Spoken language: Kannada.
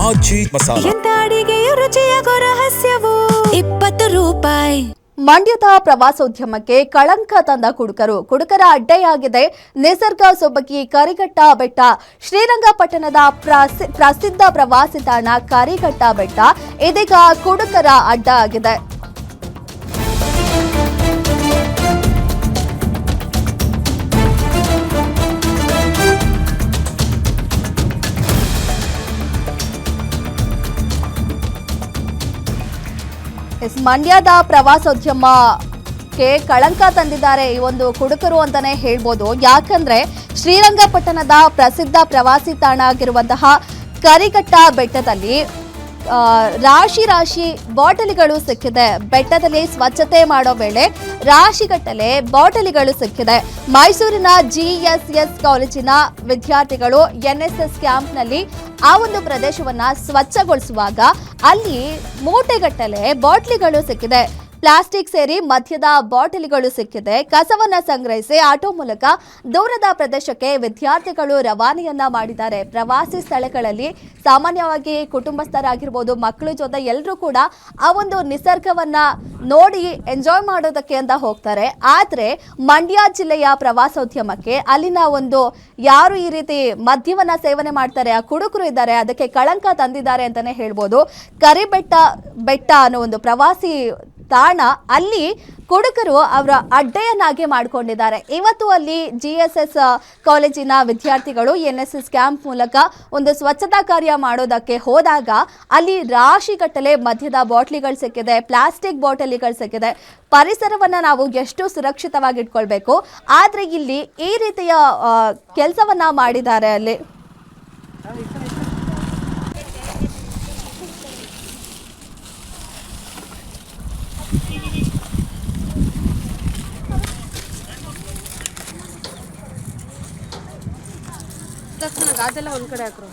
ಆಜಿ ಮಸಾಲ. ಎಂತ ಅಡಿಗೆಯ ರುಚಿಯಾಗೋ ರಹಸ್ಯವು 20 ರೂಪಾಯಿ. ಮಂಡ್ಯದ ಪ್ರವಾಸೋದ್ಯಮಕ್ಕೆ ಕಳಂಕ ತಂದ ಕುಡುಕರ ಅಡ್ಡೆಯಾಗಿದೆ ನಿಸರ್ಗ ಸೊಬಗಿ ಕರಿಘಟ್ಟ ಬೆಟ್ಟ. ಶ್ರೀರಂಗಪಟ್ಟಣದ ಪ್ರಸಿದ್ಧ ಪ್ರವಾಸಿ ತಾಣ ಕರಿಘಟ್ಟ ಬೆಟ್ಟ ಇದೀಗ ಕುಡುಕರ ಅಡ್ಡ ಆಗಿದೆ. ಮಂಡ್ಯದ ಪ್ರವಾಸೋದ್ಯಮಕ್ಕೆ ಕಳಂಕ ತಂದಿದ್ದಾರೆ ಈ ಒಂದು ಕುಡುಕರು ಅಂತಾನೆ ಹೇಳ್ಬೋದು. ಯಾಕಂದ್ರೆ ಶ್ರೀರಂಗಪಟ್ಟಣದ ಪ್ರಸಿದ್ಧ ಪ್ರವಾಸಿ ತಾಣ ಆಗಿರುವಂತಹ ಕರಿಘಟ್ಟ ಬೆಟ್ಟದಲ್ಲಿ ರಾಶಿ ಬಾಟಲಿಗಳು ಸಿಕ್ಕಿದೆ. ಬೆಟ್ಟದಲ್ಲಿ ಸ್ವಚ್ಛತೆ ಮಾಡೋ ವೇಳೆ ರಾಶಿಗಟ್ಟಲೆ ಬಾಟಲಿಗಳು ಸಿಕ್ಕಿದೆ. ಮೈಸೂರಿನ GSS ಕಾಲೇಜಿನ ವಿದ್ಯಾರ್ಥಿಗಳು NSS ಕ್ಯಾಂಪ್ನಲ್ಲಿ ಆ ಒಂದು ಪ್ರದೇಶವನ್ನ ಸ್ವಚ್ಛಗೊಳಿಸುವಾಗ ಅಲ್ಲಿ ಮೂಟೆಗಟ್ಟಲೆ ಬಾಟ್ಲಿಗಳು ಸಿಕ್ಕಿದೆ. ಪ್ಲಾಸ್ಟಿಕ್ ಸೇರಿ ಮದ್ಯದ ಬಾಟಲಿಗಳು ಸಿಕ್ಕಿದೆ. ಕಸವನ್ನ ಸಂಗ್ರಹಿಸಿ ಆಟೋ ಮೂಲಕ ದೂರದ ಪ್ರದೇಶಕ್ಕೆ ವಿದ್ಯಾರ್ಥಿಗಳು ರವಾನೆಯನ್ನ ಮಾಡಿದ್ದಾರೆ. ಪ್ರವಾಸಿ ಸ್ಥಳಗಳಲ್ಲಿ ಸಾಮಾನ್ಯವಾಗಿ ಕುಟುಂಬಸ್ಥರಾಗಿರ್ಬೋದು, ಮಕ್ಕಳ ಜೊತೆ ಎಲ್ಲರೂ ಕೂಡ ಆ ಒಂದು ನಿಸರ್ಗವನ್ನ ನೋಡಿ ಎಂಜಾಯ್ ಮಾಡೋದಕ್ಕೆ ಅಂತ ಹೋಗ್ತಾರೆ. ಆದ್ರೆ ಮಂಡ್ಯ ಜಿಲ್ಲೆಯ ಪ್ರವಾಸೋದ್ಯಮಕ್ಕೆ ಅಲ್ಲಿನ ಒಂದು ಯಾರು ಈ ರೀತಿ ಮದ್ಯವನ್ನ ಸೇವನೆ ಮಾಡ್ತಾರೆ ಆ ಕುಡುಕರು ಇದ್ದಾರೆ, ಅದಕ್ಕೆ ಕಳಂಕ ತಂದಿದ್ದಾರೆ ಅಂತಾನೆ ಹೇಳ್ಬೋದು. ಕರಿಬೆಟ್ಟ ಅನ್ನೋ ಒಂದು ಪ್ರವಾಸಿ ತಾಣ ಅಲ್ಲಿ ಕುಡುಕರು ಅವರ ಅಡ್ಡೆಯನ್ನಾಗಿ ಮಾಡಿಕೊಂಡಿದ್ದಾರೆ. ಇವತ್ತು ಅಲ್ಲಿ GSS ಕಾಲೇಜಿನ ವಿದ್ಯಾರ್ಥಿಗಳು NSS ಕ್ಯಾಂಪ್ ಮೂಲಕ ಒಂದು ಸ್ವಚ್ಛತಾ ಕಾರ್ಯ ಮಾಡೋದಕ್ಕೆ ಹೋದಾಗ ಅಲ್ಲಿ ರಾಶಿಗಟ್ಟಲೆ ಮದ್ಯದ ಬಾಟ್ಲಿಗಳು ಸಿಕ್ಕಿದೆ, ಪ್ಲಾಸ್ಟಿಕ್ ಬಾಟಲಿಗಳು ಸಿಕ್ಕಿದೆ. ಪರಿಸರವನ್ನ ನಾವು ಎಷ್ಟು ಸುರಕ್ಷಿತವಾಗಿ ಇಟ್ಕೊಳ್ಬೇಕು, ಆದ್ರೆ ಇಲ್ಲಿ ಈ ರೀತಿಯ ಕೆಲಸವನ್ನ ಮಾಡಿದ್ದಾರೆ. ಅಲ್ಲಿ ಅದೆಲ್ಲ ಒಂದ್ ಕಡೆ ಹಾಕ್ರು.